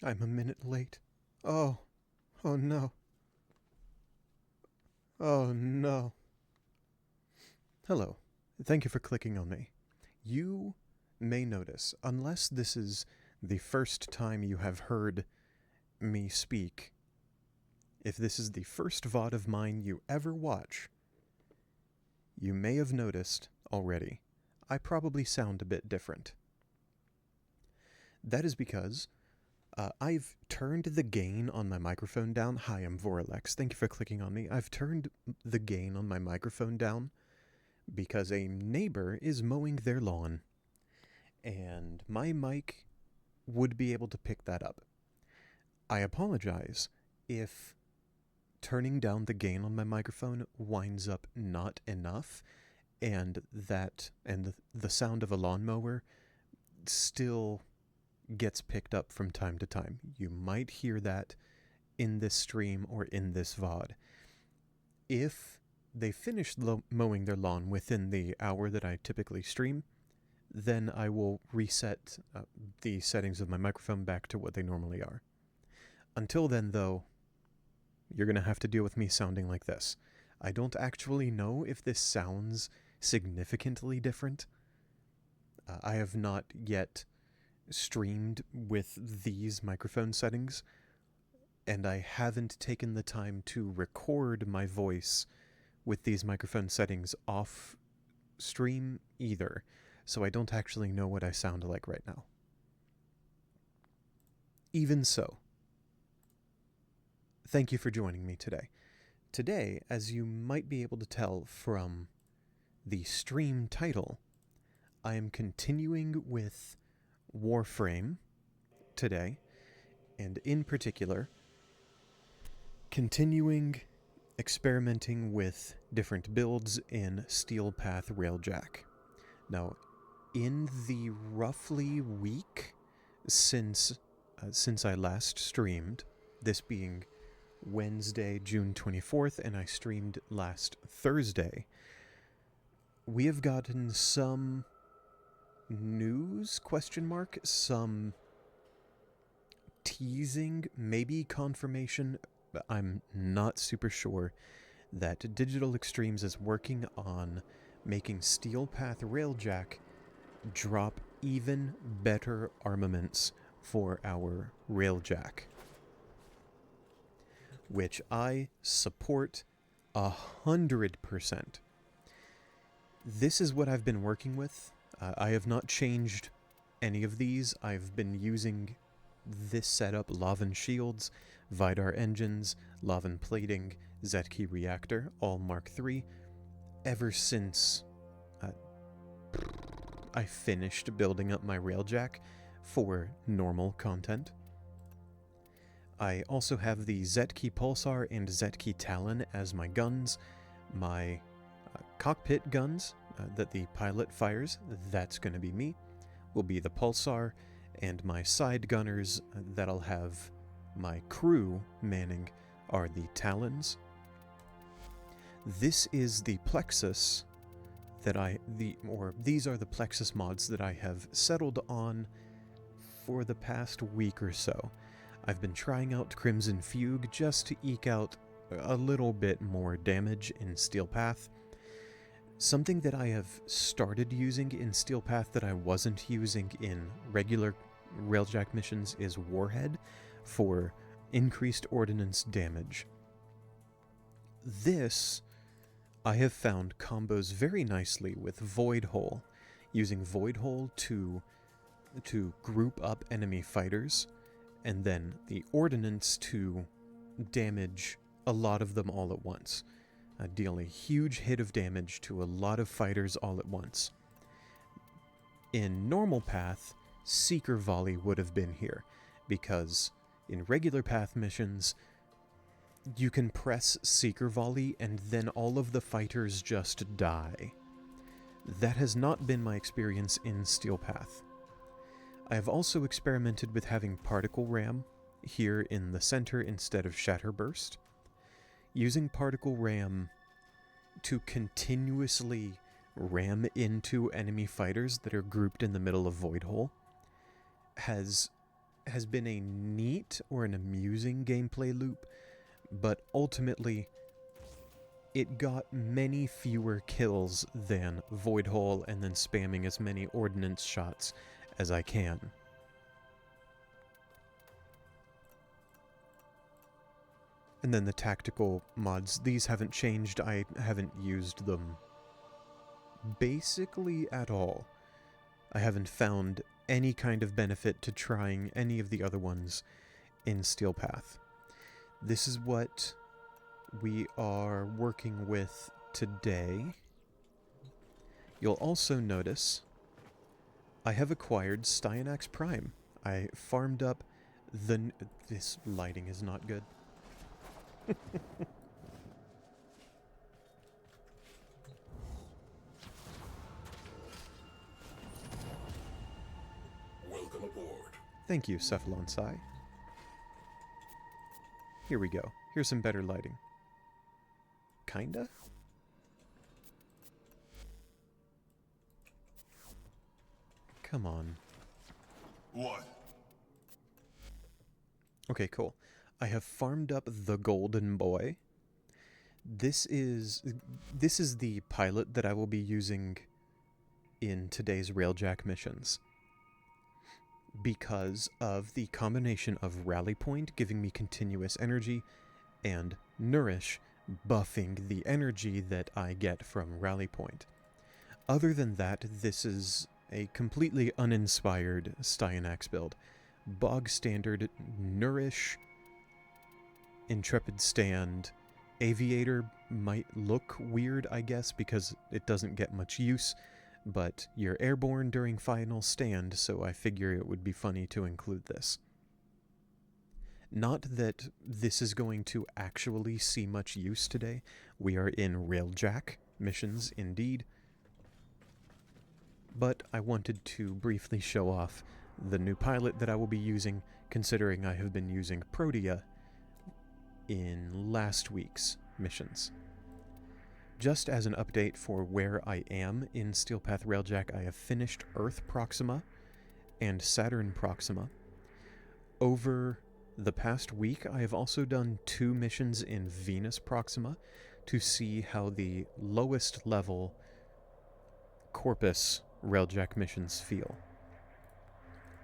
I'm a minute late. Oh, oh no. Oh no. Hello. Thank you for clicking on me. You may notice, unless this is the first time you have heard me speak, if this is the first VOD of mine you ever watch, you may have noticed already, I probably sound a bit different. That is because I've turned the gain on my microphone down. Hi, I'm Voralex. Thank you for clicking on me. I've turned the gain on my microphone down because a neighbor is mowing their lawn, and my mic would be able to pick that up. I apologize if turning down the gain on my microphone winds up not enough, and the sound of a lawnmower still gets picked up from time to time. You might hear that in this stream or in this VOD. If they finish mowing their lawn within the hour that I typically stream, then I will reset the settings of my microphone back to what they normally are. Until then, though, you're going to have to deal with me sounding like this. I don't actually know if this sounds significantly different. I have not yet streamed with these microphone settings, and I haven't taken the time to record my voice with these microphone settings off stream either, so I don't actually know what I sound like right now. Even so, thank you for joining me today. Today, as you might be able to tell from the stream title, I am continuing with Warframe today, and in particular, continuing experimenting with different builds in Path Railjack. Now, in the roughly week since I last streamed, this being Wednesday, June 24th, and I streamed last Thursday, we have gotten some news, some teasing, maybe confirmation, but I'm not super sure, that Digital Extremes is working on making Path Railjack drop even better armaments for our Railjack, which I support 100%. This is what I've been working with. I have not changed any of these. I've been using this setup: Lavan shields, Vidar engines, Lavan plating, Zetki reactor, all Mark III, ever since I finished building up my Railjack for normal content. I also have the Zetki Pulsar and Zetki Talon as my guns. My cockpit guns that the pilot fires, that's going to be me, will be the Pulsar, and my side gunners that I'll have my crew manning are the Talons. This is the Plexus that these are the Plexus mods that I have settled on for the past week or so. I've been trying out Crimson Fugue just to eke out a little bit more damage in Steel Path. Something that I have started using in Steel Path that I wasn't using in regular Railjack missions is Warhead for increased ordnance damage. This I have found combos very nicely with Void Hole, using Void Hole to group up enemy fighters, and then the ordnance to damage a lot of them all at once. Deal a huge hit of damage to a lot of fighters all at once. In normal Path, Seeker Volley would have been here, because in regular Path missions, you can press Seeker Volley and then all of the fighters just die. That has not been my experience in Steel Path. I have also experimented with having Particle Ram here in the center instead of Shatterburst. Using Particle Ram to continuously ram into enemy fighters that are grouped in the middle of Void Hole has has been a neat or an amusing gameplay loop, but ultimately it got many fewer kills than Void Hole and then spamming as many ordnance shots as I can. And then the tactical mods, these haven't changed. I haven't used them basically at all. I haven't found any kind of benefit to trying any of the other ones in Steel Path. This is what we are working with today. You'll also notice I have acquired Styanax Prime. I farmed up the... This lighting is not good. Welcome aboard. Thank you, Cephalon Sai. Here we go. Here's some better lighting. Kinda? Come on. What? Okay, cool. I have farmed up the Golden Boy. This is the pilot that I will be using in today's Railjack missions. Because of the combination of Rally Point giving me continuous energy and Nourish buffing the energy that I get from Rally Point. Other than that, this is a completely uninspired Styanax build. Bog standard Nourish, Intrepid Stand. Aviator might look weird, I guess, because it doesn't get much use, but you're airborne during final stand, so I figure it would be funny to include this. Not that this is going to actually see much use today. We are in Railjack missions, indeed. But I wanted to briefly show off the new pilot that I will be using, considering I have been using Protea in last week's missions. Just as an update for where I am in Steel Path Railjack, I have finished Earth Proxima and Saturn Proxima. Over the past week, I have also done 2 missions in Venus Proxima to see how the lowest level Corpus Railjack missions feel.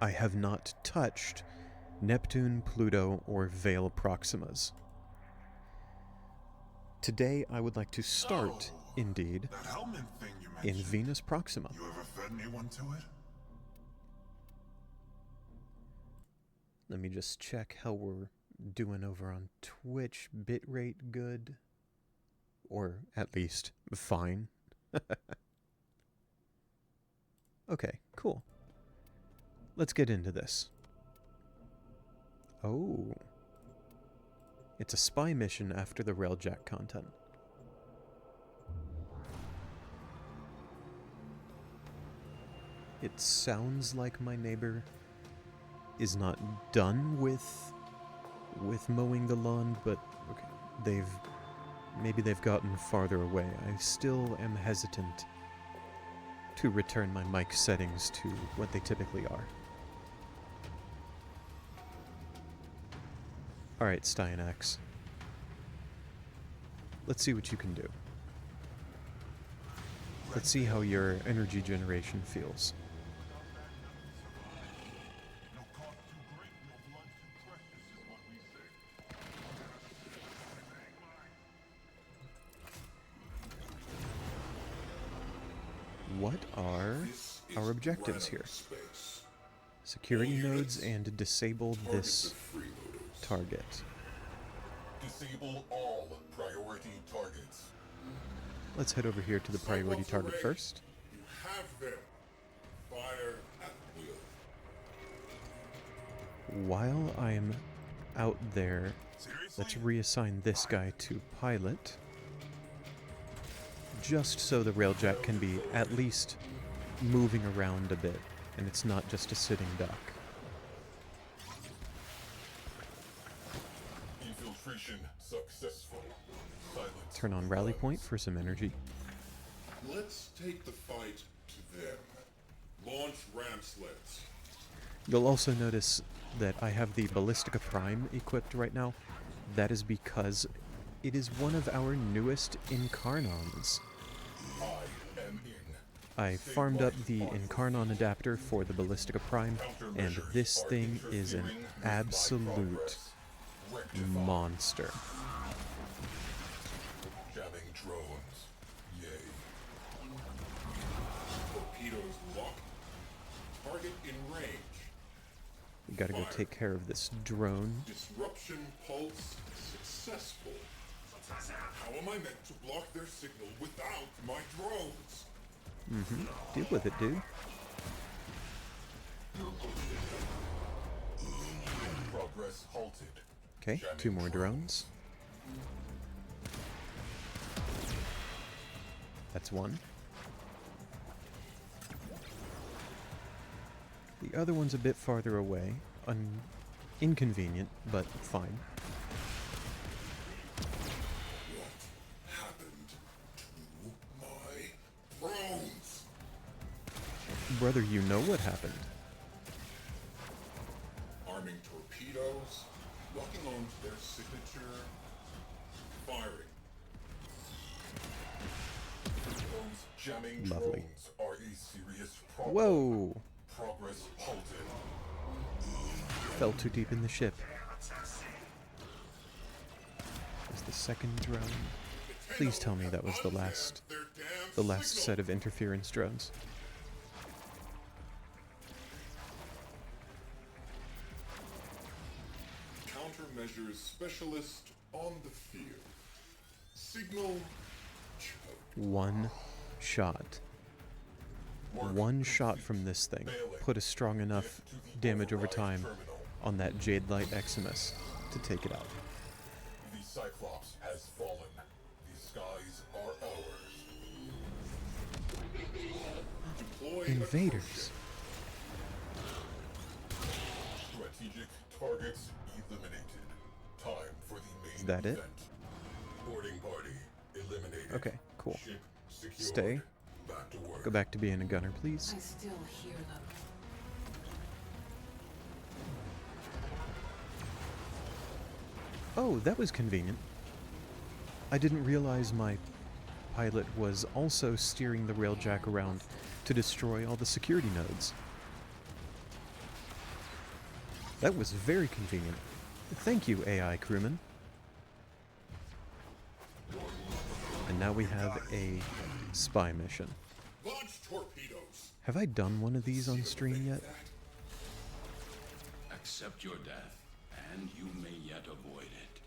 I have not touched Neptune, Pluto, or Vale Proximas. Today, I would like to start, indeed, That helmet thing you in mentioned. Venus Proxima. You ever fed anyone to it? Let me just check how we're doing over on Twitch. Bitrate good? Or at least fine. Okay, cool. Let's get into this. Oh. It's a spy mission after the Railjack content. It sounds like my neighbor is not done with mowing the lawn, but okay, maybe they've gotten farther away. I still am hesitant to return my mic settings to what they typically are. Alright, Styanax. Let's see what you can do. Let's see how your energy generation feels. No cost too great, no blood too precious is what we say. What are This is our objectives random here? space. Security All nodes units, and disable Target this the freeloaders. target. Disable all priority targets. Let's head over here to the priority target first. You have them. Fire at will. While I'm out there, let's Seriously? reassign this guy to pilot. Just so the Railjack can be at least moving around a bit, and it's not just a sitting duck. Infiltration successful. Silence. Turn on rally point for some energy. Let's take the fight to them. Launch ram sleds. You'll also notice that I have the Ballistica Prime equipped right now, that is because it is one of our newest Incarnons. I am in. I farmed up the Incarnon adapter for the Ballistica Prime, and this thing is an absolute monster. Jamming drones. Yay. Torpedoes locked. Target in range. We gotta go take care of this drone. Disruption pulse successful. How am I meant to block their signal without my drones? Deal with it, dude. Progress halted. Okay, 2 more drones. That's 1. The other one's a bit farther away. Inconvenient, but fine. What happened to my drones? Brother, you know what happened. Arming torpedoes, locking on to their signature, firing. Those jamming Lovely. drones are a serious problem. Whoa! Progress halted. Fell too deep in the ship. There's the second drone. Please tell me that was the last set of interference drones. Countermeasures specialist on the field. Signal choke. 1 shot. 1 shot from this thing put a strong enough damage over time on that Jade Light Eximus to take it out. The Cyclops has fallen. The skies are ours. Deploy Invaders. strategic targets eliminated. Time for the main Is that it? event. Boarding party eliminated. Okay, cool. Ship secured. Stay. Back to work. Go back to being a gunner, please. I still hear them. Oh, that was convenient. I didn't realize my pilot was also steering the Railjack around to destroy all the security nodes. That was very convenient. Thank you, AI crewman. And now we have a spy mission. Launch torpedoes. Have I done one of these on stream yet? Accept your death, and you may yet avoid it.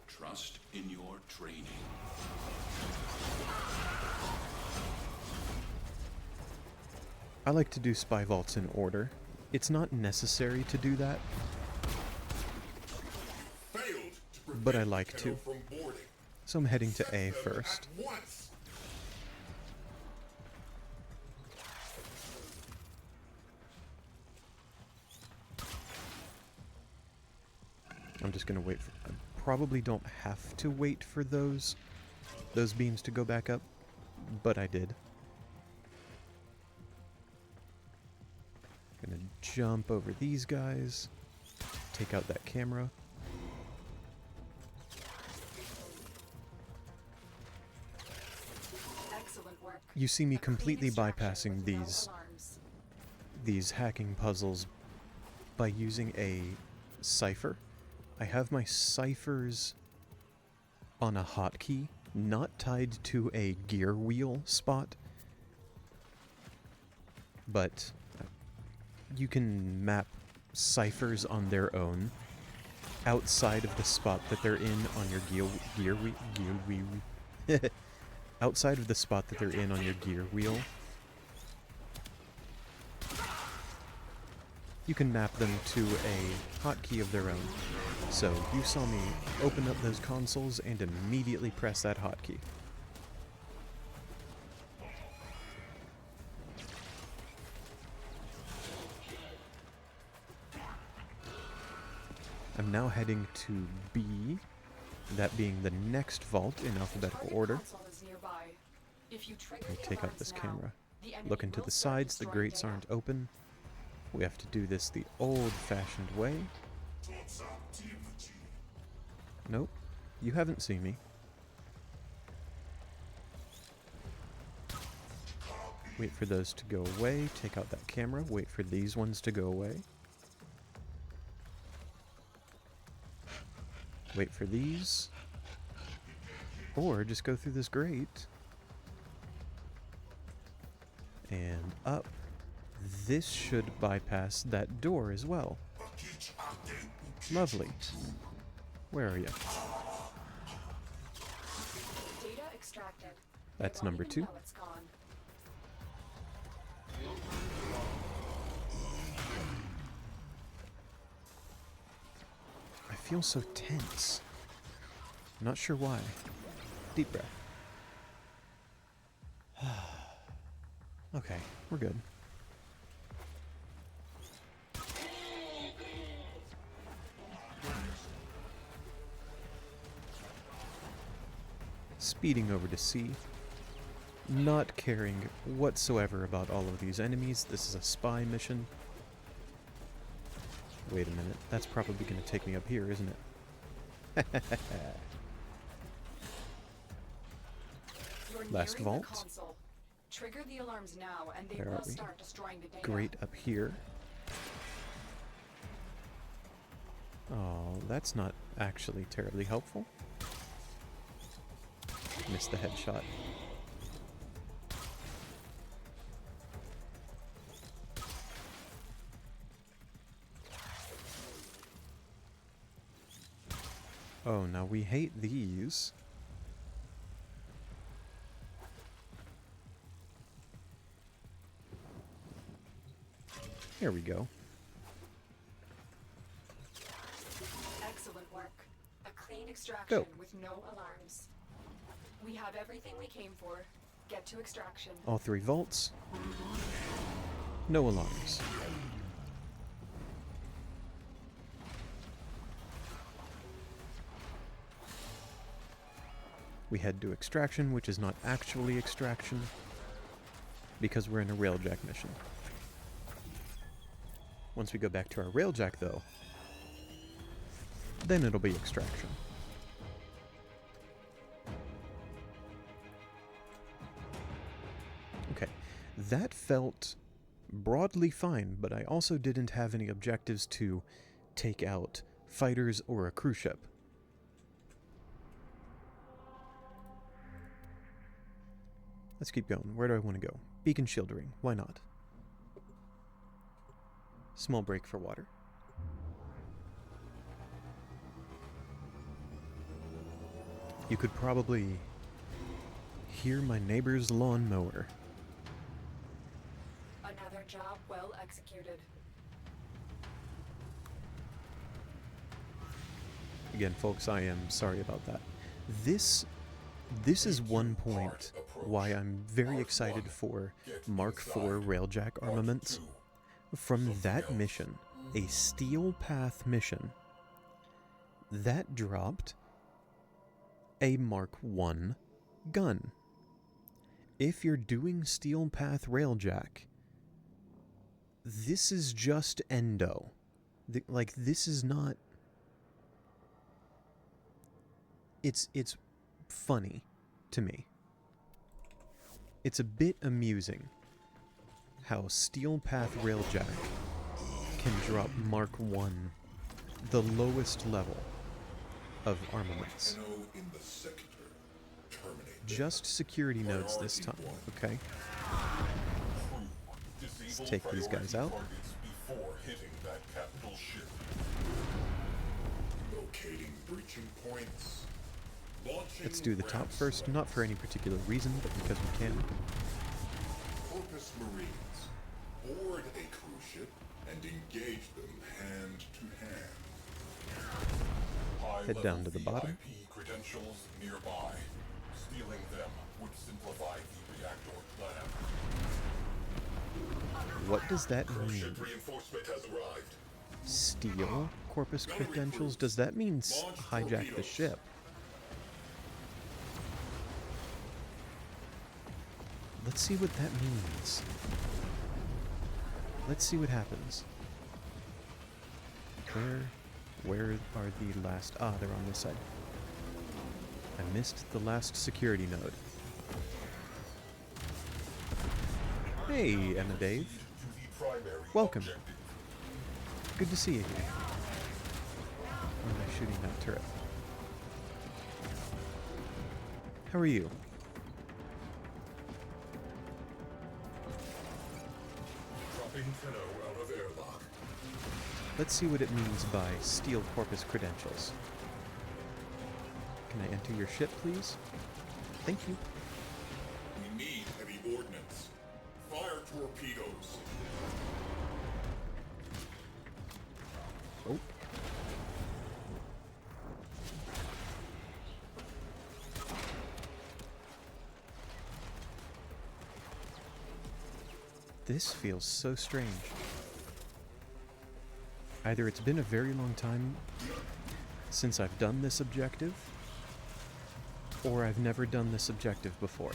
Trust in your training. I like to do spy vaults in order. It's not necessary to do that, Failed to prevent but I like Tenno to. from boarding. So I'm heading to Set A them first. At once. I'm just gonna wait for... I probably don't have to wait for those beams to go back up, but I did. Gonna jump over these guys, take out that camera. Excellent work. You see me A clean completely extraction bypassing with no these alarms. hacking puzzles by using a cipher. I have my ciphers on a hotkey, not tied to a gear wheel spot, but you can map ciphers on their own outside of the spot that they're in on your outside of the spot that they're in on your gear wheel. You can map them to a hotkey of their own. So you saw me open up those consoles and immediately press that hotkey. I'm now heading to B, that being the next vault in alphabetical order. If you trigger Let me the take out alarms this now, camera. the enemy Look into will the start sides, the destroying grates data. aren't open. We have to do this the old-fashioned way. Nope, you haven't seen me. Wait for those to go away, take out that camera, wait for these ones to go away. Wait for these. Or just go through this grate. And up. This should bypass that door as well. Lovely. Where are you? Data extracted. That's They won't number even 2. know it's gone. I feel so tense. Not sure why. Deep breath. Okay, we're good. Speeding over to C. Not caring whatsoever about all of these enemies. This is a spy mission. Wait a minute. That's probably going to take me up here, isn't it? You're Last nearing the vault. console. Trigger the alarms now, and they Where will are we? start destroying the data. Great up here. Oh, that's not actually terribly helpful. Missed the headshot. Oh, now we hate these. Here we go. Excellent work. A clean extraction Go. with no alarms. We have everything we came for. Get to extraction. All 3 vaults. No alarms. We head to extraction, which is not actually extraction, because we're in a Railjack mission. Once we go back to our Railjack, though, then it'll be extraction. Okay, that felt broadly fine, but I also didn't have any objectives to take out fighters or a cruise ship. Let's keep going. Where do I want to go? Beacon shielding. Why not? Small break for water. You could probably hear my neighbor's lawnmower. Another job well executed. Again, folks, I am sorry about that. This is one point why I'm very excited for Mark IV Railjack armaments. From that mission, a Steel Path mission, that dropped a Mark I gun. If you're doing Steel Path Railjack, this is just endo. Like, this is not... It's funny to me. It's a bit amusing how Steel Path Railjack can drop Mark I, the lowest level of armaments. In the sector. Terminate. Just security nodes this time, okay? Disable take these guys out. targets before hitting that capital ship. Locating breaching points. Launching Let's do the top ramp first, not for any particular reason, but because we can. Corpus Marines. Board a cruise ship and engage them hand to hand. Head down to the bottom. VIP credentials nearby. Stealing them would simplify the reactor plan. What does that mean? Ship reinforcement has arrived. Steal Corpus credentials? Does that mean hijack the ship? Let's see what that means. Let's see what happens. Where are the last... Ah, they're on this side. I missed the last security node. Hey, Emma Dave. Welcome. Good to see you here. Why am I shooting that turret? How are you? Out of airlock. Let's see what it means by Steel Corpus credentials. Can I enter your ship, please? Thank you. We need heavy ordnance. Fire torpedoes. Oh. This feels so strange. Either it's been a very long time since I've done this objective, or I've never done this objective before.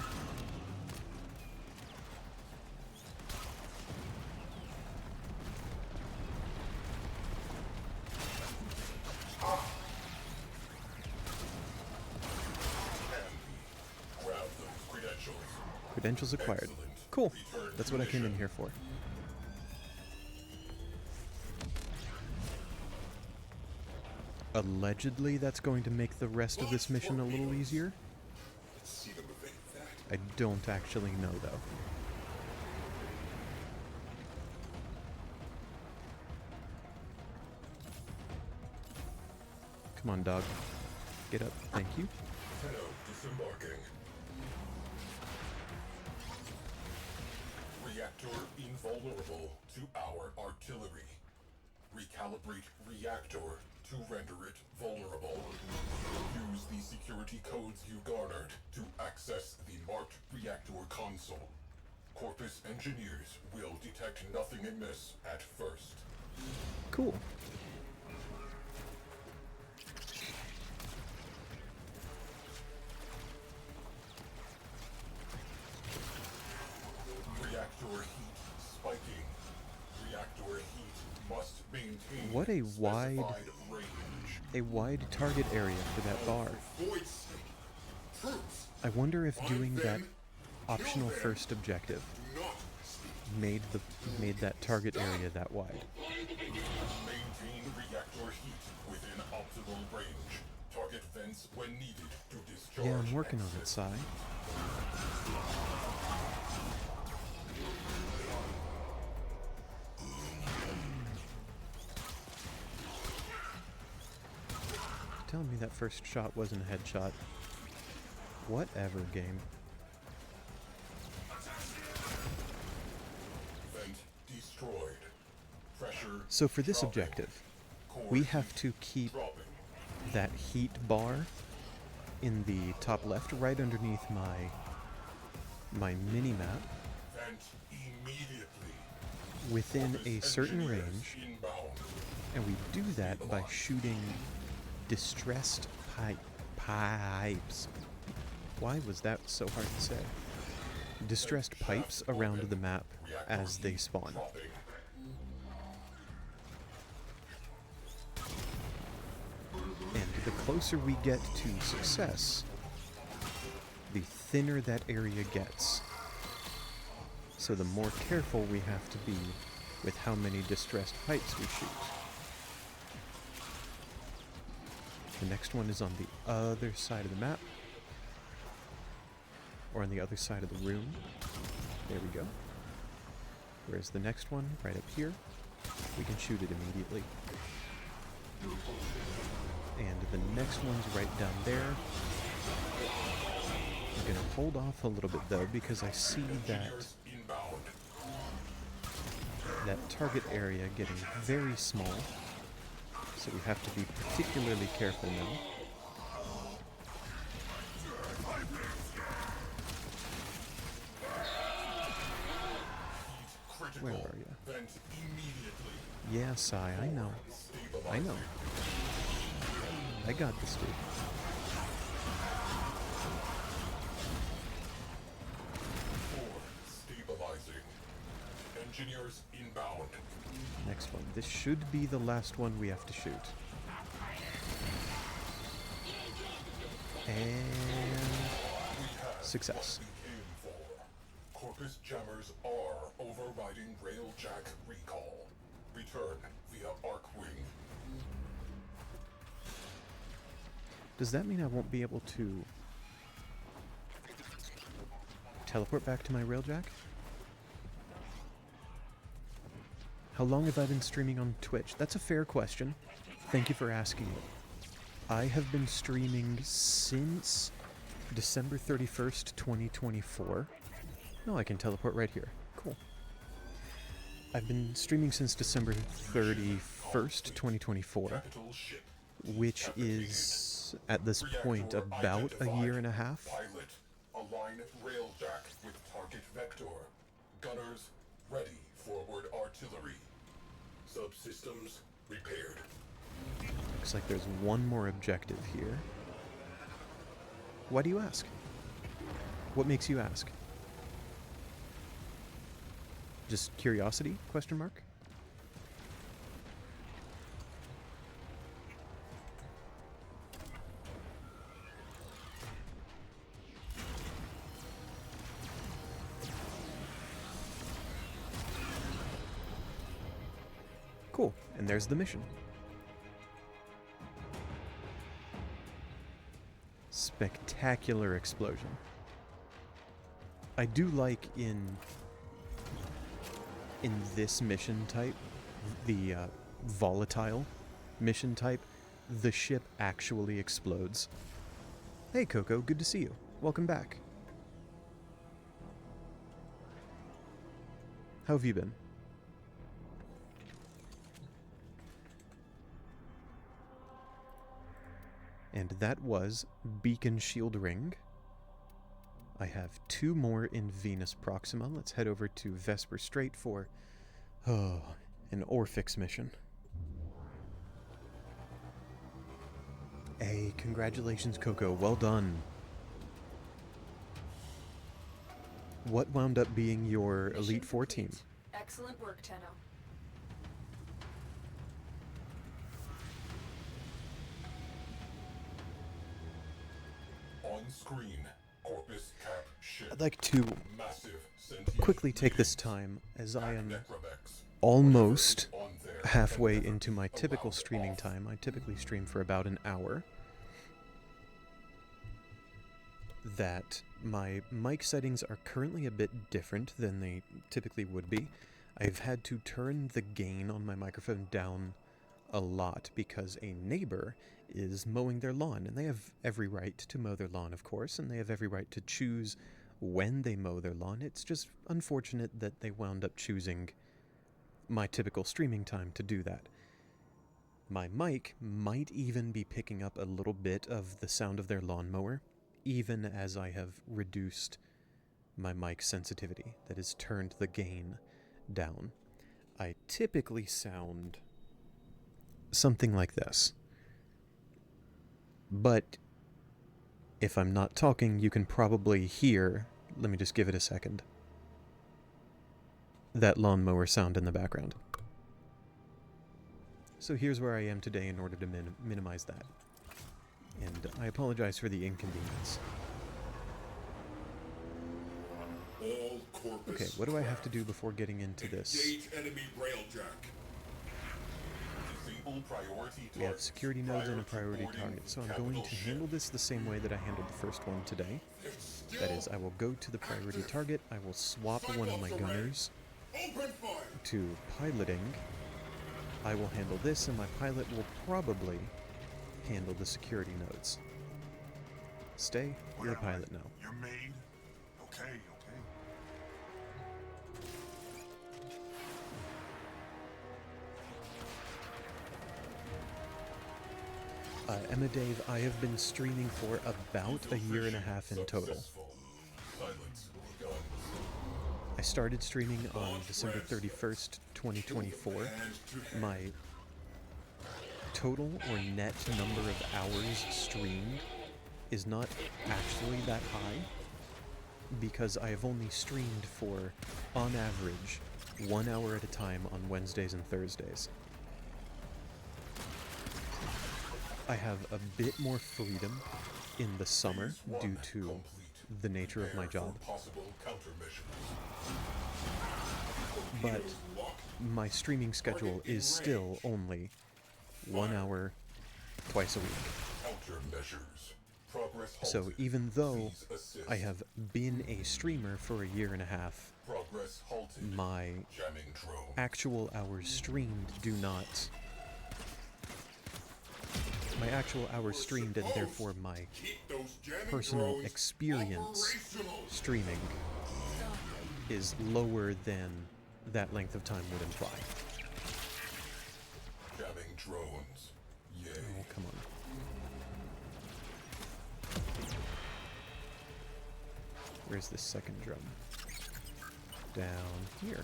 Grab those credentials. Credentials acquired. Excellent. Cool. Return That's to what I came in mission. here for. Allegedly, that's going to make the rest of this mission a little easier. Let's see them evade that. I don't actually know, though. Come on, dog. Get up. Thank you. Tenno disembarking. Reactor invulnerable to our artillery. Recalibrate reactor to render it vulnerable. Use the security codes you garnered to access the marked reactor console. Corpus engineers will detect nothing amiss at first. Cool. Reactor heat spiking. Reactor heat must maintain What a wide- specified range. A wide target area for that bar. For void's sake, troops, I wonder if find doing that them, optional kill them. first objective Do not speak. made that target area that wide. Maintain reactor heat within optimal range. Target vents when needed to discharge. Yeah, I'm working on it, exit. Sai. Telling me that first shot wasn't a headshot. Whatever, game. Vent destroyed. Pressure So for this dropping. objective, Core we heat have to keep dropping. that heat bar in the top left, right underneath my mini-map, Vent immediately. within Corpus a certain engineers range, inbound. and we do that by shooting distressed pipes. Why was that so hard to say? Distressed pipes around the map Reactor as they heat spawn. dropping. And the closer we get to success, the thinner that area gets. So the more careful we have to be with how many distressed pipes we shoot. The next one is on the other side of the map. Or on the other side of the room. There we go. Whereas the next one, right up here, we can shoot it immediately. And the next one's right down there. I'm gonna hold off a little bit though, because I see that Engineers inbound. target area getting very small. So we have to be particularly careful now. Critical. Where are you? Vent immediately. Yeah, Sai, I know. I know. I got this, dude. Stabilizing. Engineers inbound. Next one. This should be the last one we have to shoot. And success. What we came for. Corpus jammers are overriding Railjack recall. Return via Arcwing. Does that mean I won't be able to teleport back to my Railjack? How long have I been streaming on Twitch? That's a fair question. Thank you for asking it. I have been streaming since December 31st, 2024. No, I can teleport right here. Cool. I've been streaming since December 31st, 2024, which is, at this point, about a year and a half. Pilot, align Railjack with target vector. Gunners, ready. Forward artillery. Subsystems repaired. Looks like there's one more objective here. Why do you ask? What makes you ask? Just curiosity? Question mark? Cool, and there's the mission. Spectacular explosion. I do like in this mission type, the volatile mission type, the ship actually explodes. Hey Coco, good to see you. Welcome back. How have you been? And that was Beacon Shield Ring. I have 2 more in Venus Proxima. Let's head over to Vesper Strait for an Orphix mission. Hey, congratulations, Coco. Well done. What wound up being your Mission Elite Four team? complete. Excellent work, Tenno. On screen, Corpus Cap ship. I'd like to Massive sentient quickly take this beings. time, as I am Necromex. almost On there halfway and never into my typical allowed streaming off. time. I typically stream for about an hour. That my mic settings are currently a bit different than they typically would be. I've had to turn the gain on my microphone down a lot because a neighbor is mowing their lawn, and they have every right to mow their lawn, of course, and they have every right to choose when they mow their lawn. It's just unfortunate that they wound up choosing my typical streaming time to do that. My mic might even be picking up a little bit of the sound of their lawnmower, even as I have reduced my mic sensitivity, that has turned the gain down. I typically sound something like this. But if I'm not talking, you can probably hear, let me just give it a second, that lawnmower sound in the background. So here's where I am today in order to minimize that. And I apologize for the inconvenience. All Corpus. Okay, what do I have to do before getting into this? Engage enemy Railjack. Disable priority We have targets security nodes and a prior to priority boarding target, so I'm capital going to ship. handle this the same way that I handled the first one today. That is, I will go to the priority target, I will swap one of my gunners Open fire. to piloting. I will handle this, and my pilot will probably handle the security nodes. Stay, you're a pilot now. You're made. Okay, okay. Emma Dave, I have been streaming for about a year and a half in total. Successful. Silence. Guns. I started streaming on December 31st, 2024. My total or net number of hours streamed is not actually that high because I have only streamed for, on average, 1 hour at a time on Wednesdays and Thursdays. I have a bit more freedom in the summer due to the nature of my job, but my streaming schedule is still only 1 hour twice a week. So even though I have been a streamer for a year and a half, my actual hours streamed do not... My actual hours streamed and therefore my personal experience streaming is lower than that length of time would imply. Jamming drones. Yay. Oh, come on. Where's the second drum? Down here.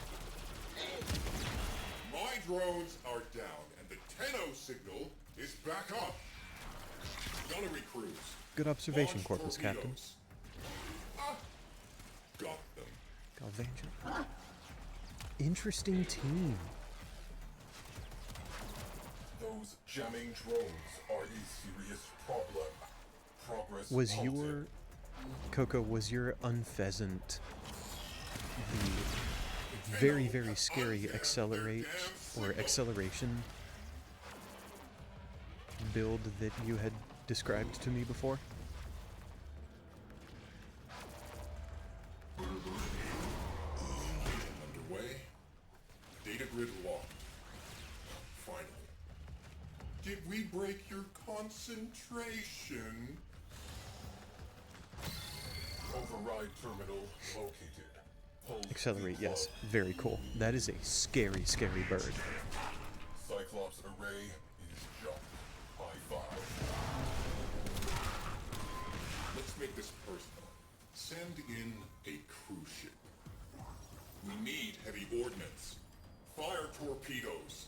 My drones are down, and the Tenno signal is back up. Gunnery crews. Good observation, Launch Corpus Captain. torpedoes. Got them. Galvansion. Interesting team. Those jamming drones are a serious problem. Progress Was halted. your... Coco, was your unpheasant the very, very scary accelerate or acceleration build that you had described to me before? Underway. Data grid locked. Finally. Did we break your concentration? Override terminal located. Hold Accelerate, the yes. plug. Very cool. That is a scary, scary bird. Cyclops array is jump. High five. Let's make this personal. Send in a cruise ship. We need heavy ordnance. Fire torpedoes.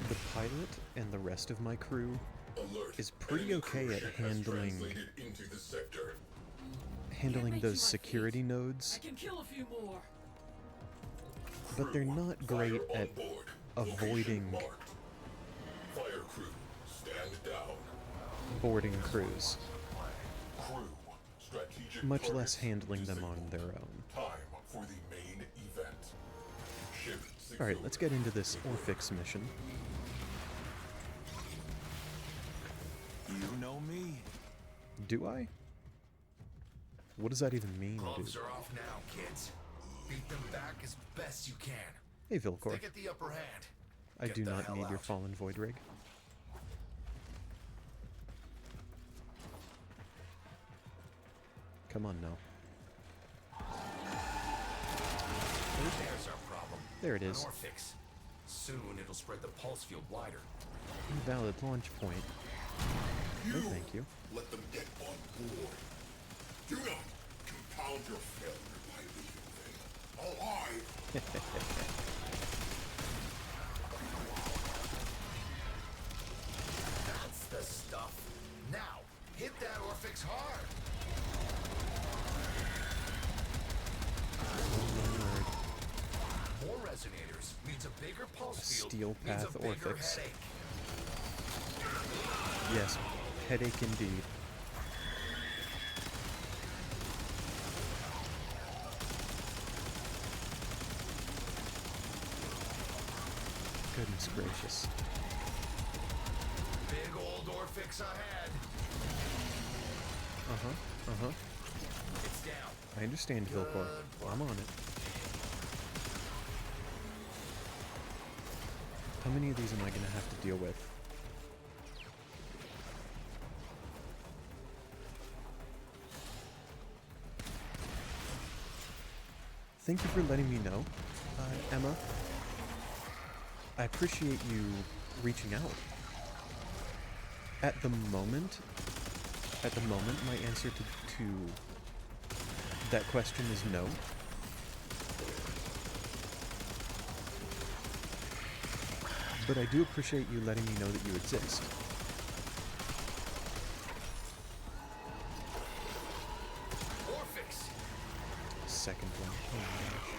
The pilot and the rest of my crew Alert. is pretty Enemy okay cruise at ship has handling translated into the sector. those security nodes, I can kill a few more. but they're Crew, not great fire on at board. avoiding Location marked. Fire crew, stand down. boarding crews, Crew, strategic much less targets handling them on disabled. their own. Time for the main event. Ship Alright, let's get secured. into this Orphix mission. You know me. Do I? What does that even mean, Gloves dude? are off now, kids. Beat them back as best you can. Hey, Vilcor. They get the upper hand. I Get do the not hell need your out. fallen void rig. Come on now. There's our problem. There it An is. Orphix. Soon it'll spread the pulse field wider. Invalid launch point. No, thank you. Let them get on board. Do not compound your failure by leaving them alive. That's the stuff. Now, hit that Orphix hard. More resonators means a bigger pulse field. Steel means Path a bigger Orphix. headache. Yes, headache indeed. Goodness gracious. Big old Orphix ahead. Uh-huh, uh-huh. It's down. I understand, Vilcor. I'm on it. How many of these am I gonna have to deal with? Thank you for letting me know, Emma. I appreciate you reaching out. At the moment, my answer to that question is no. But I do appreciate you letting me know that you exist. Orphix. Second one. Oh my gosh.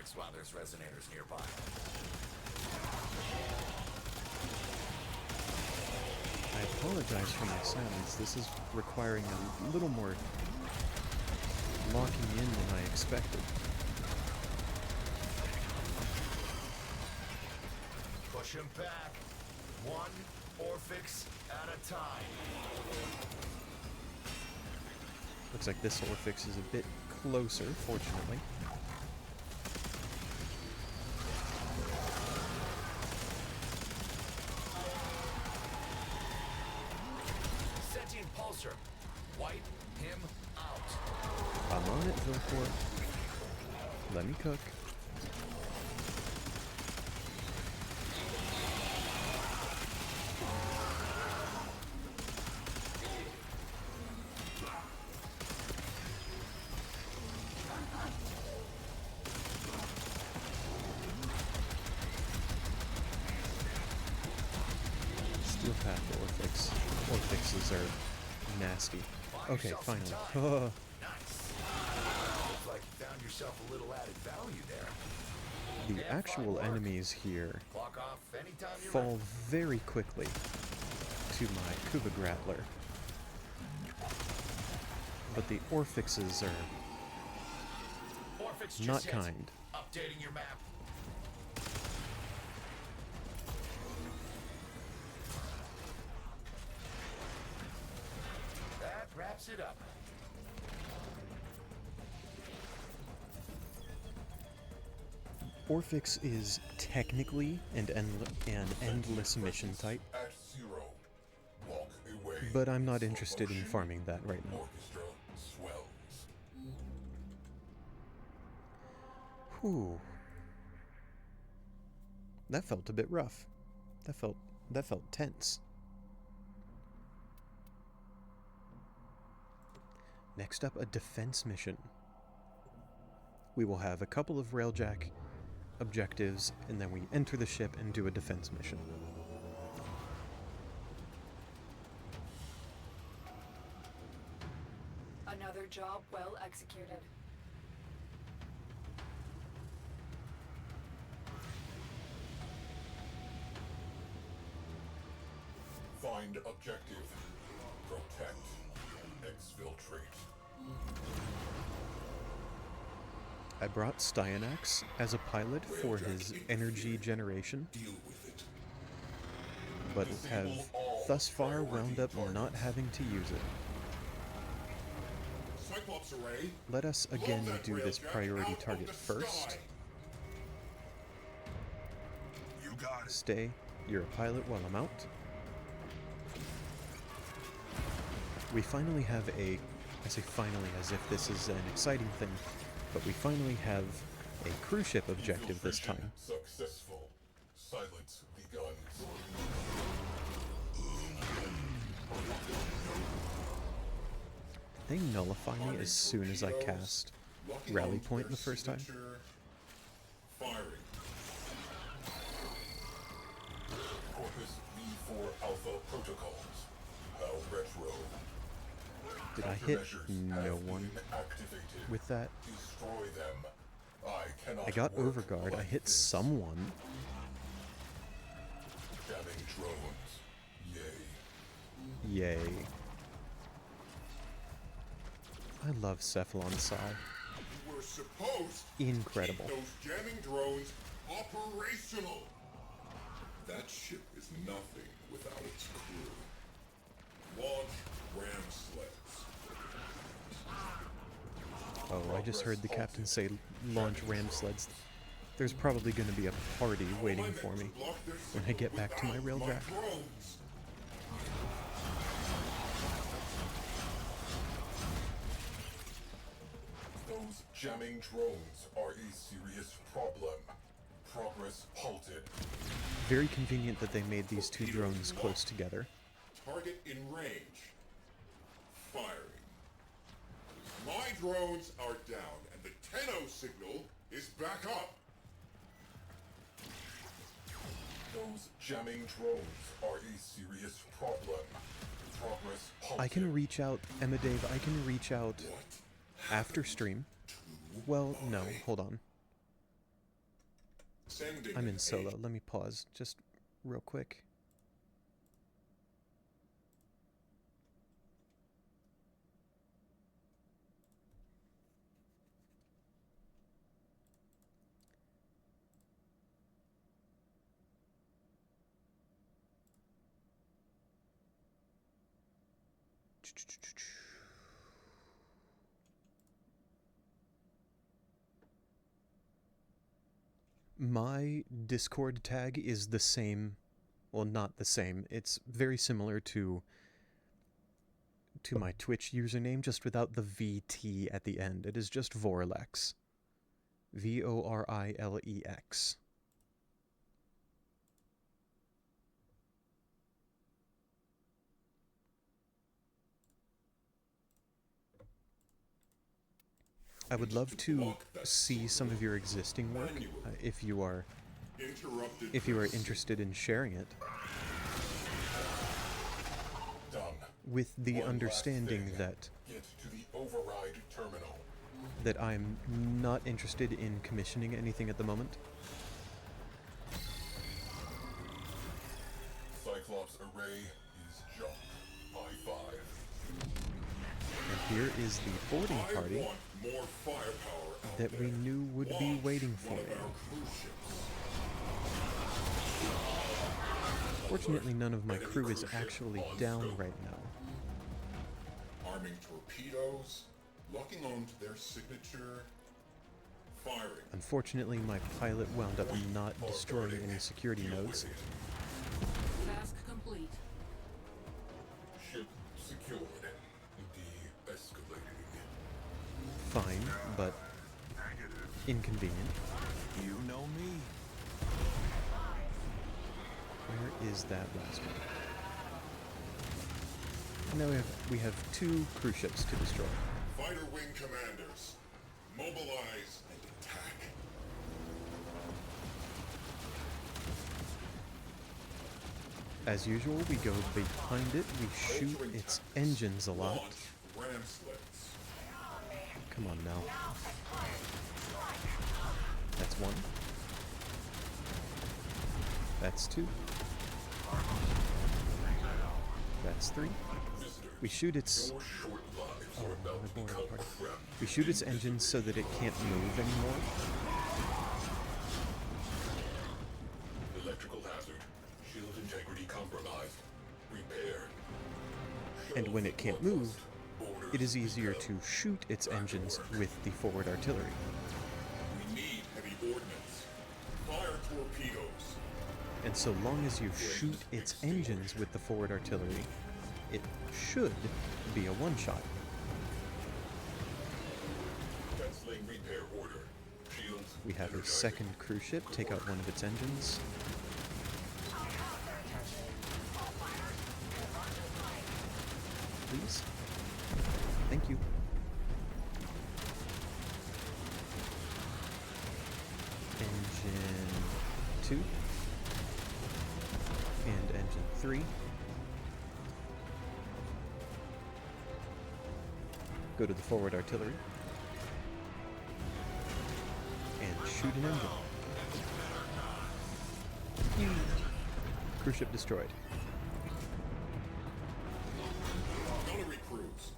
lyrics while there's resonators nearby. I apologize for my silence. This is requiring a little more locking in than I expected. Push him back. One Orphix at a time. Looks like this Orphix is a bit closer, fortunately. Sentient pulsar. Wipe him out. I'm on it, Vilfor. Let me cook. Steel Path Orphix. Orphixes are nasty. Okay, finally. Nice. Looks like you found yourself a little added value there. The actual enemies here Clock off anytime you're fall very quickly to my Kuba Grappler. But the Orphixes are ready. Orphix just not hit. kind. Updating your map. That wraps it up. Orphix is technically an endless mission type, At 0. Walk away. but I'm not interested in farming that right now. Orchestra swells. Whew. That felt a bit rough. That felt tense. Next up, a defense mission. We will have a couple of Railjack objectives, and then we enter the ship and do a defense mission. Another job well executed. Find objective. Protect. Exfiltrate. I brought Styanax as a pilot for his energy generation, Deal with it. but have thus far wound up not having to use it. Cyclops array. Let us again Blow that do this Railjack priority out of target the first. sky. You got it. Stay, you're a pilot while I'm out. We finally have I say finally as if this is an exciting thing, but we finally have a cruise ship objective this time. Successful. Silence the guns. They nullify me as soon as I cast Rally Point the first time. Firing. Corpus V4 Alpha protocols. How retro. Did I hit Countermeasures no have one been activated. with that? Destroy them. I cannot I got work Overguard, I like hit this. someone. Jamming drones. Yay. Yay. I love Cephalon Psi. You were supposed Incredible. to keep those jamming drones operational. That ship is nothing without its crew. Launch ram sleds. Oh, I just heard the captain say launch ram sleds. There's probably going to be a party waiting for me when I get back to my Railjack. Drones. Those jamming drones are a serious problem. Progress halted. Very convenient that they made these two drones close together. Target in range. Firing. My drones are down, and the Tenno signal is back up. Those jamming drones are a serious problem. Progress halted. I can reach out, Emma Dave, I can reach out What? after stream. Well, no, hold on. Sending I'm an in solo. agent. Let me pause just real quick. My Discord tag is the same. Well, not the same. It's very similar to my Twitch username, just without the VT at the end. It is just Vorlex. Vorilex. I would love to see some of your existing work if you are interested in sharing it. Done. With the One last understanding thing. that Get to the override terminal. I'm not interested in commissioning anything at the moment. Cyclops array is junk by 5. And here is the boarding I party want more firepower out that we there. knew would be Launch waiting for one of you. our cruise ships. Fortunately, none of my Enemy crew is cruise ship actually on down scope. right now. Arming torpedoes, locking onto their signature, firing. Unfortunately, my pilot wound up not destroying any security Deal with nodes. it. Task complete. Ship secured. De-escalating. Fine, but inconvenient. You know me. Where is that last one? Now we have 2 cruise ships to destroy. Fighter wing commanders, mobilize and attack. As usual, we go behind it, we shoot Altering its tactics. engines a lot. Launch ram sleds. Come on now. That's 1. That's 2. That's 3. Visitors, We shoot its your short lives are the about to boarding become party. crap. We shoot its engines so that it can't move anymore. Electrical hazard. Shield integrity compromised. Repair. And when it can't Shells move, orders it is easier go. to shoot its engines with the forward artillery. We need heavy ordnance. Fire torpedoes. And so long as you shoot its engines with the forward artillery, it should be a one-shot. Canceling repair order. Shields. We have a energizing. second cruise ship take out one of its engines. Please? Thank you. Engine 2. And engine 3. Go to the forward artillery. And shoot an engine. Cruise ship destroyed. Gunnery crews.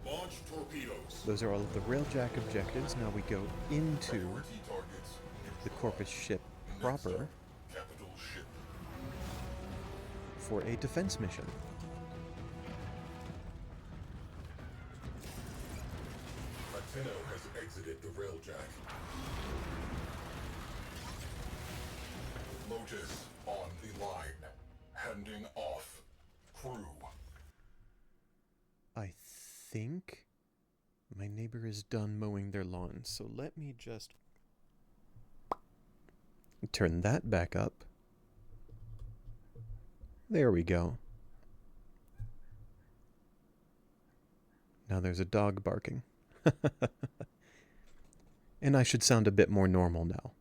Launch torpedoes. Those are all of the Railjack objectives. Now we go into Priority targets. the Corpus ship Next proper up, capital ship. for a defense mission. Latino has exited the Railjack. Lotus on the line. Handing off. Crew. I think my neighbor is done mowing their lawn, so let me just turn that back up. There we go. Now there's a dog barking. And I should sound a bit more normal now.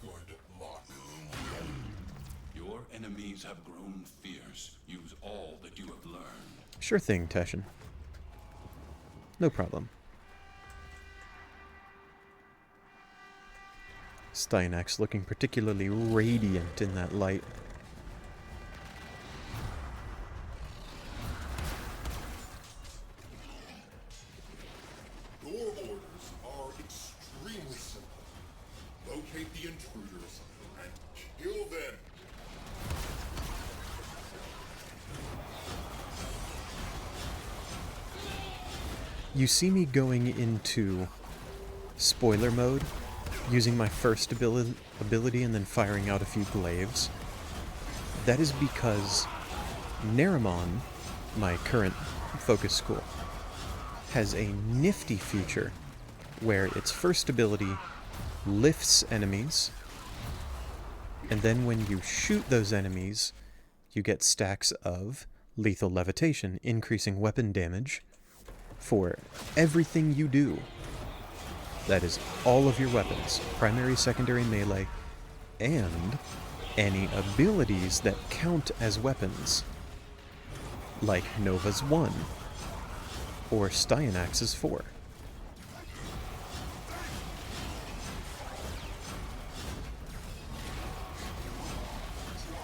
Good luck. Your enemies have grown fierce. Use all that you have learned. Sure thing, Teshin. No problem. Styanax looking particularly radiant in that light. Your orders are extremely simple. Locate the intruders and kill them. You see me going into spoiler mode, using my first ability and then firing out a few glaives. That is because Naramon, my current focus school, has a nifty feature where its first ability lifts enemies, and then when you shoot those enemies, you get stacks of lethal levitation, increasing weapon damage for everything you do. That is all of your weapons, primary, secondary, melee, and any abilities that count as weapons, like Nova's 1 or Styanax's 4.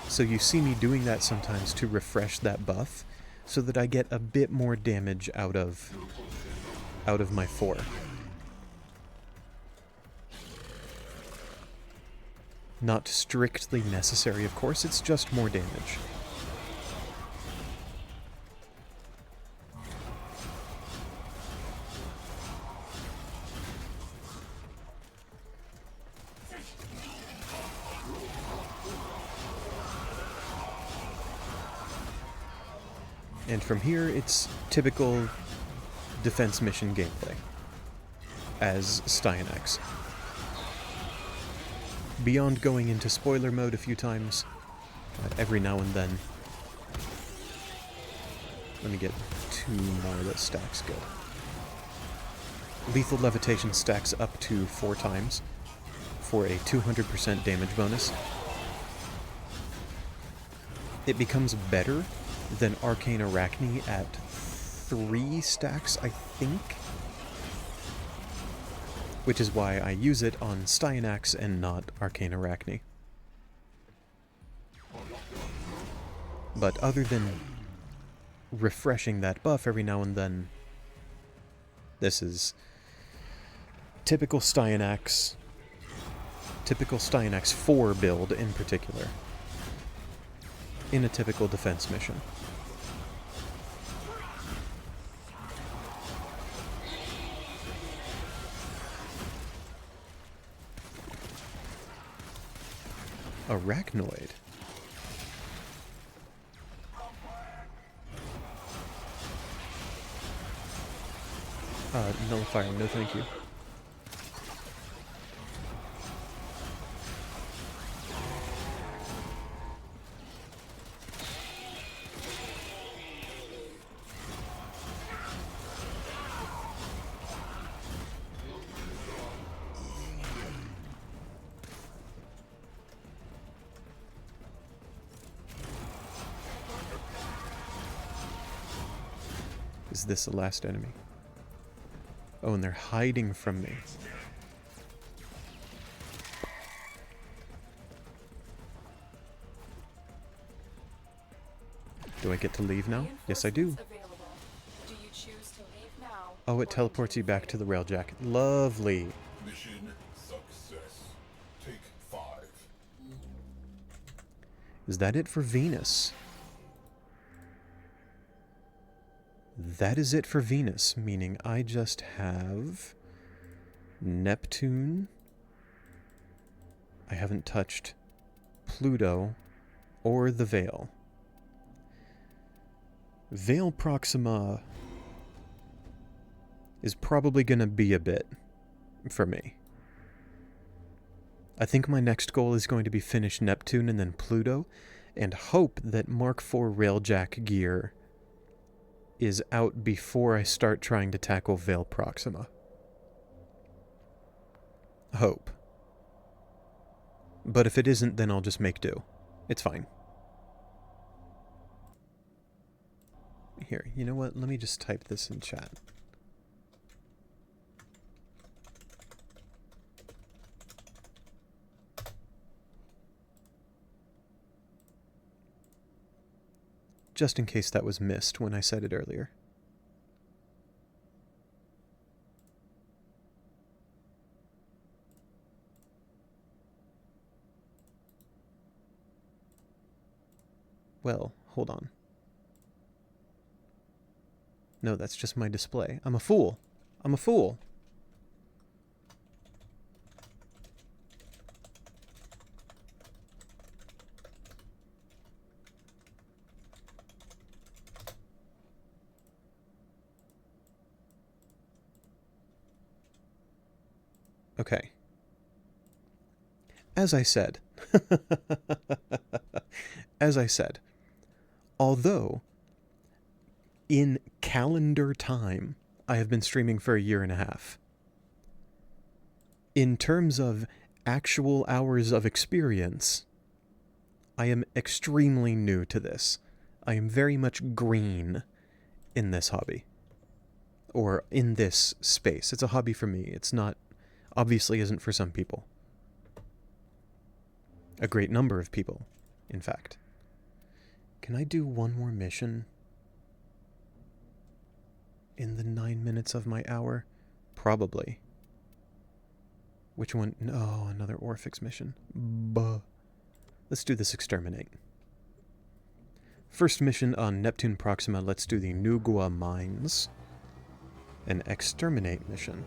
So you see me doing that sometimes to refresh that buff, so that I get a bit more damage out of my 4. Not strictly necessary, of course, it's just more damage. And from here, it's typical defense mission gameplay, as Styanax. Beyond going into spoiler mode a few times, every now and then. Let me get 2 more that stacks good. Lethal levitation stacks up to 4 times for a 200% damage bonus. It becomes better than Arcane Arachne at 3 stacks, I think. Which is why I use it on Styanax and not Arcane Arachne. But other than refreshing that buff every now and then, this is typical Styanax 4 build in particular, in a typical defense mission. Arachnoid. Nullifier, no thank you. Is this the last enemy? Oh, and they're hiding from me. Do I get to leave now? Yes, I do. Do you choose to leave now? Oh, it teleports you back to the Railjack. Lovely. Mission success. Take 5. Is that it for Venus? That is it for Venus, meaning I just have Neptune. I haven't touched Pluto or the Veil. Veil Proxima is probably going to be a bit for me. I think my next goal is going to be finish Neptune and then Pluto, and hope that Mark IV Railjack gear is out before I start trying to tackle Veil Proxima. Hope. But if it isn't, then I'll just make do. It's fine. Here, you know what? Let me just type this in chat. just in case that was missed when I said it earlier. Well, hold on. No, that's just my display. I'm a fool. I'm a fool. Okay. As I said, although in calendar time, I have been streaming for 1.5 years. In terms of actual hours of experience, I am extremely new to this. I am very much green in this hobby. Or in this space. It's a hobby for me. It's not, obviously isn't for some people. A great number of people, in fact. Can I do one more mission in the 9 minutes of my hour? Probably. Which one? No, another Orphix mission. Buh. Let's do this exterminate. First mission on Neptune Proxima, let's do the Nugua Mines. An exterminate mission.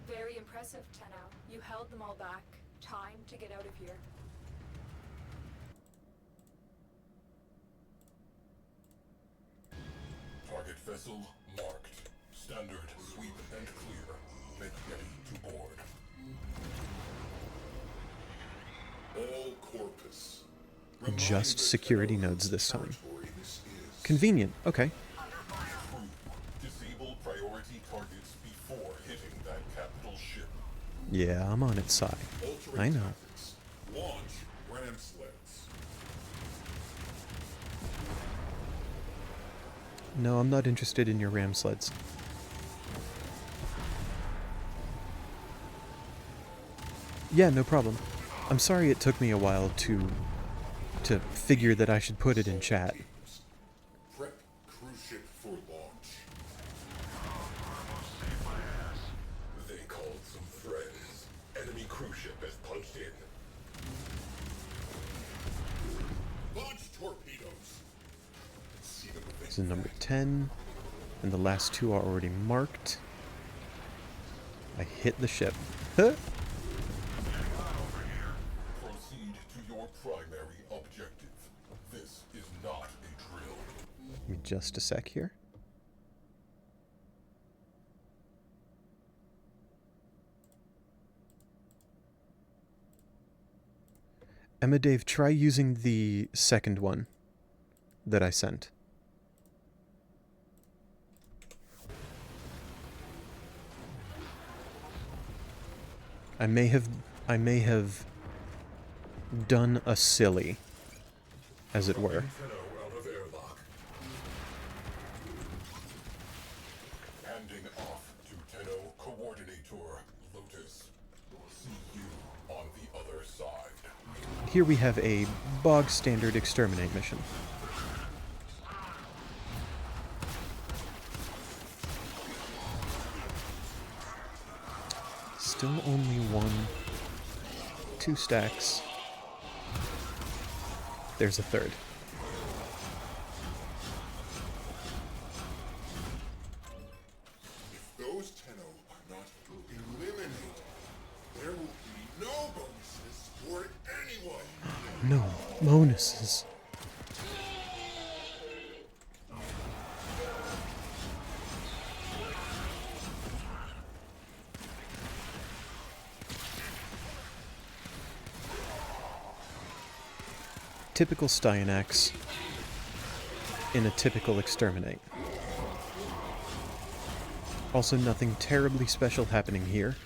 Very impressive, Tenno. You held them all back. Time to get out of here. Target vessel marked. Standard sweep and clear. Make ready to board. All corpus. Just security nodes this time. This is. Convenient. Okay. Crew, disable priority targets before hitting that capital ship. Yeah, I'm on its side. Altering I know. tactics. Launch ram sleds. No, I'm not interested in your ram sleds. Yeah, no problem. I'm sorry it took me a while to figure that I should put it in chat. Prep cruise ship for launch. They called some friends. Enemy cruise ship has punched in. Launch torpedoes. See them with This is number 10, and the last two are already marked. I hit the ship. Huh? Proceed to your primary objective. This is not a drill. Give me just a sec here. Emma Dave, try using the second one that I sent. I may have done a silly, as it were. Tenno out of airlock. Handing off to Tenno Coordinator Lotus. See you on the other side. Here we have a bog standard exterminate mission. Still only 2 stacks. There's a third. If those Tenno are not eliminated, there will be no bonuses for anyone. No bonuses. Typical Styanax in a typical exterminate. Also, nothing terribly special happening here.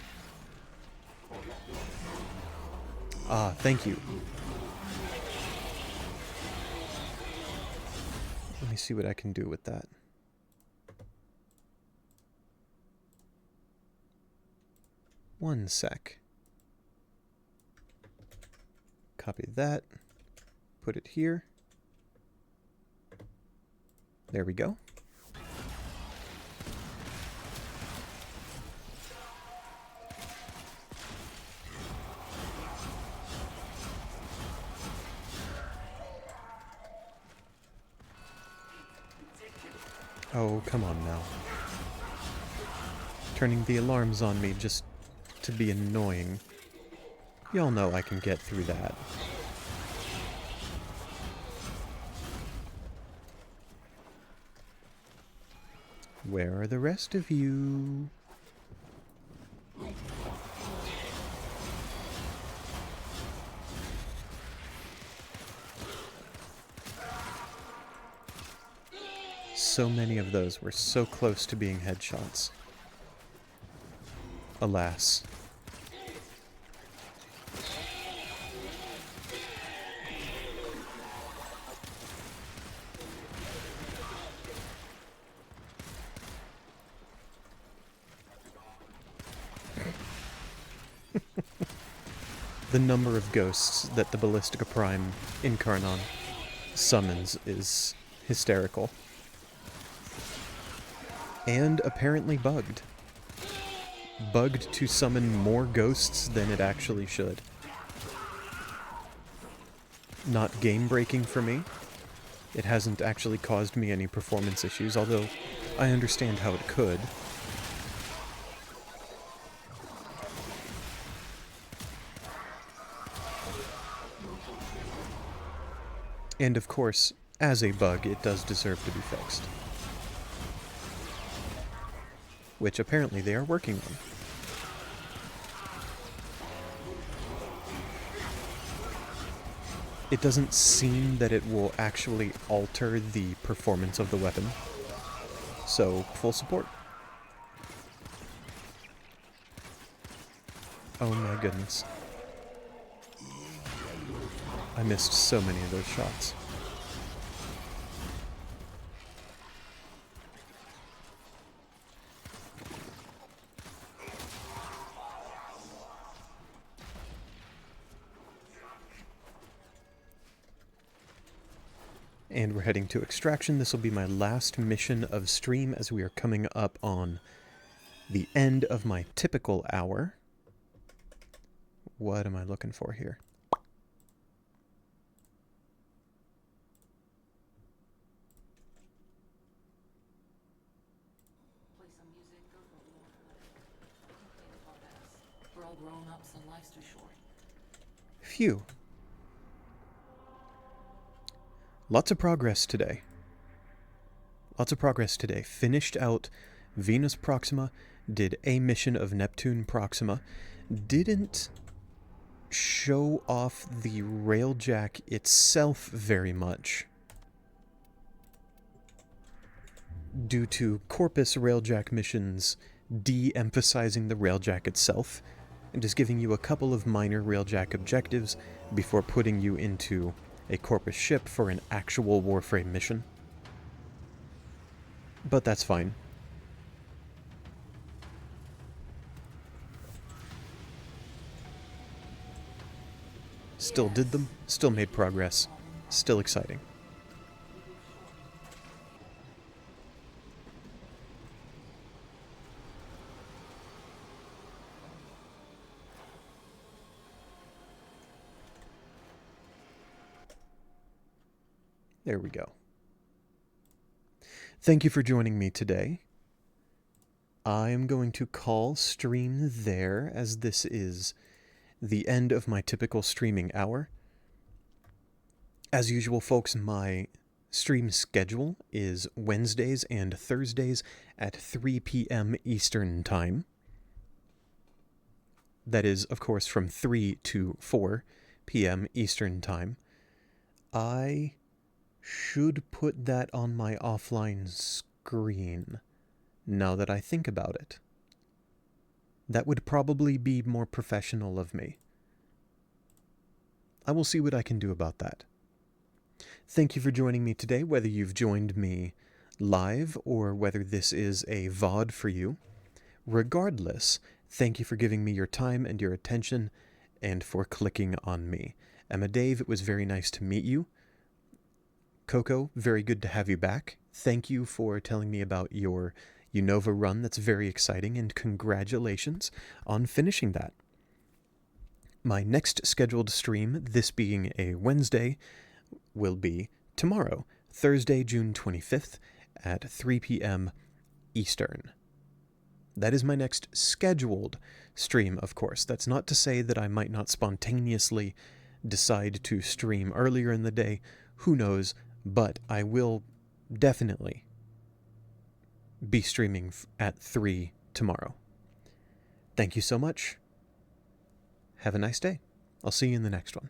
Ah, thank you. Let me see what I can do with that. One sec. Copy that. Put it here. There we go. Oh, come on now. Turning the alarms on me just to be annoying. Y'all know I can get through that. Where are the rest of you? So many of those were so close to being headshots. Alas. The number of ghosts that the Ballistica Prime Incarnon summons is hysterical. And apparently bugged. Bugged to summon more ghosts than it actually should. Not game-breaking for me. It hasn't actually caused me any performance issues, although I understand how it could. And of course, as a bug, it does deserve to be fixed. Which apparently they are working on. It doesn't seem that it will actually alter the performance of the weapon. So, full support. Oh my goodness. I missed so many of those shots. And we're heading to extraction. This will be my last mission of stream as we are coming up on the end of my typical hour. What am I looking for here? Play some music, go for a walk. Can't think about us. We're all grown ups and life's too short. Phew. Lots of progress today. Lots of progress today. Finished out Venus Proxima, did a mission of Neptune Proxima, didn't show off the Railjack itself very much due to Corpus Railjack missions de-emphasizing the Railjack itself and just giving you a couple of minor Railjack objectives before putting you into a Corpus ship for an actual Warframe mission. But that's fine. Still did them, still made progress, still exciting. There we go. Thank you for joining me today. I am going to call stream there, as this is the end of my typical streaming hour. As usual, folks, my stream schedule is Wednesdays and Thursdays at 3 p.m. Eastern Time. That is, of course, from 3 to 4 p.m. Eastern Time. I should put that on my offline screen, now that I think about it. That would probably be more professional of me. I will see what I can do about that. Thank you for joining me today, whether you've joined me live or whether this is a VOD for you. Regardless, thank you for giving me your time and your attention and for clicking on me. Emma Dave, it was very nice to meet you. Coco, very good to have you back. Thank you for telling me about your Unova run. That's very exciting, and congratulations on finishing that. My next scheduled stream, this being a Wednesday, will be tomorrow, Thursday, June 25th at 3 p.m. Eastern. That is my next scheduled stream, of course. That's not to say that I might not spontaneously decide to stream earlier in the day. Who knows? But I will definitely be streaming at 3 tomorrow. Thank you so much. Have a nice day. I'll see you in the next one.